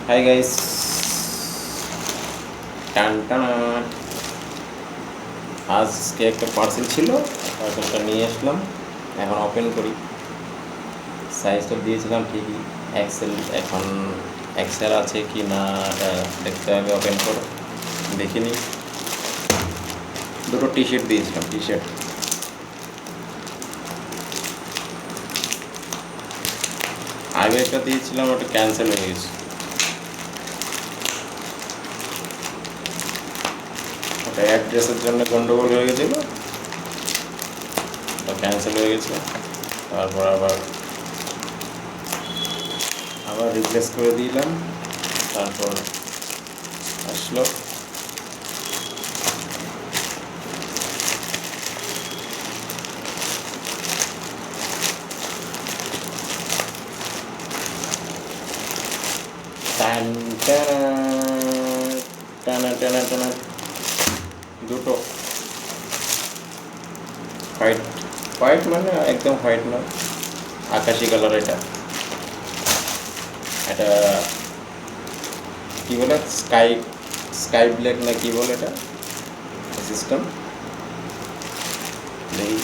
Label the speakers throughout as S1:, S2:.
S1: Hi guys, টান টানা। আজকে একটা পার্সেল ছিল, পার্সেলটা নিয়ে আসলাম। এখন ওপেন করি। সাইজটা দিয়েছিলাম ঠিকই এক্সেল, এখন এক্সেল আছে কি না দেখতে হবে। ওপেন করো, দেখিনি। দুটো টি শার্ট দিয়েছিলাম, টি শার্ট। আগে একটা দিয়েছিলাম, ওটা ক্যান্সেল হয়ে গেছে। ওটা অ্যাড্রেসের জন্য গন্ডগোল হয়ে গেছিল, ওটা ক্যান্সেল হয়ে গেছে। তারপর আবার রিপ্লেস করে দিলাম, তারপর আসলো। টান টানা টানা টানা টানা, দুটো হোয়াইট। হোয়াইট মানে একদম হোয়াইট না, আকাশি কালার। এটা এটা কী বলে, স্কাই স্কাই ব্ল্যাক না কী বলে এটা সিস্টেম। দেখি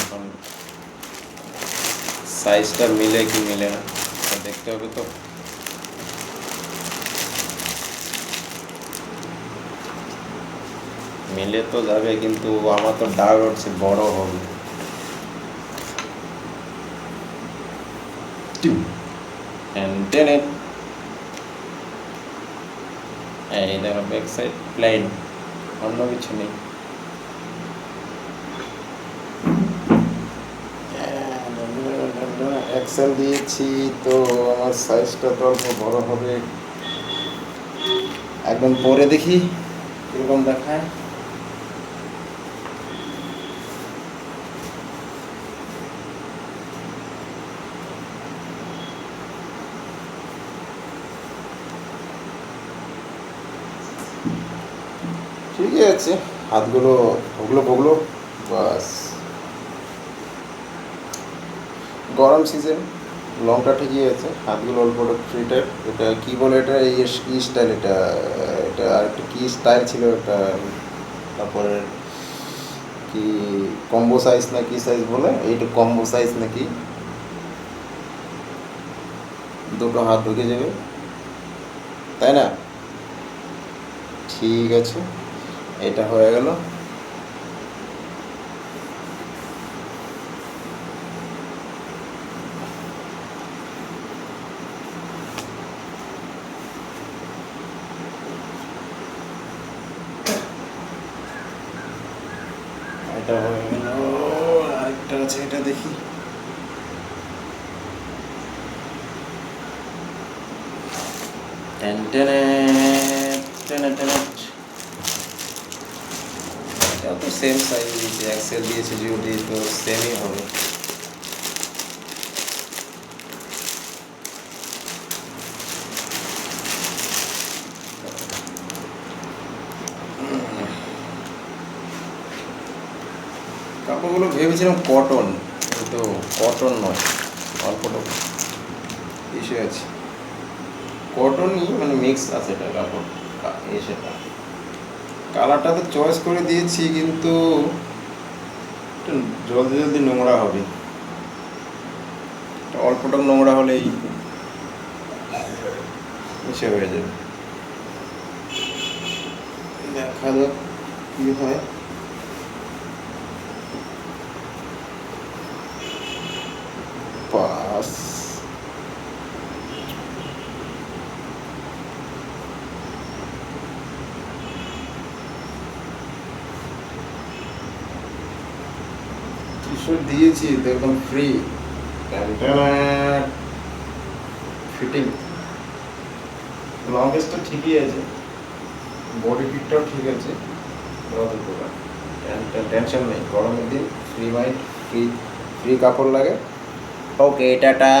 S1: এখন সাইজটা মিলে কি মিলে না দেখতে হবে তো। মিলে তো যাবে, কিন্তু আমার তো ডাউট হচ্ছে বড় হবে। এই দেখো, ব্যাক সাইড প্লেন, অন্য কিছু নেই। এক্সেল দিয়েছি তো আমার সাইজটা তো অল্প বড় হবে। একদম পরে দেখি কীরকম দেখায়। ঠিকই আছে, হাতগুলো ওগুলো বগলো বাস। গরম সিজন, লংটা ঠিকই আছে, হাতগুলো অল্প ফ্রিটার। এটা কী বলে, এটা এই কী স্টাইল, এটা এটা আর একটা কী স্টাইল ছিল এটা। তারপরে কি কম্বো সাইজ না কি সাইজ বলে, এইটা কম্বো সাইজ নাকি, দুটো হাত ঢুকে যাবে, তাই না? ঠিক আছে, এটা হয়ে গেল। এটা হয়ে গেল, আরেকটা আছে, এটা দেখি। টেন টেনে টেনে টেনে, এটাও তো সেম সাইজ দিয়েছে, এক্সেল দিয়েছে, জিও দিয়েছে, তো সেমই হবে। কাপড়গুলো ভেবেছিলাম কটন, কিন্তু কটন নয়, অল্পটা ইস্যু আছে। কটনই মানে মিক্স আছে এটা কাপড়, সেটা কালারটা তো চয়েস করে দিয়েছি, কিন্তু জলদি জলদি নোংরা হবে। অল্পটা নোংরা হলেই মিশে হয়ে যাবে। দেখা যাক কি হয়। পাস টি-শার্ট দিয়েছি তো একদম ফ্রি, ফিটিং। লংগেস্টটা ঠিকই আছে, বডি ফিটটাও ঠিক আছে, টেনশন নেই। গরমের দিন ফ্রি মাইন্ড, ফ্রি ফ্রি কাপড় লাগে। ওকে, টাটা।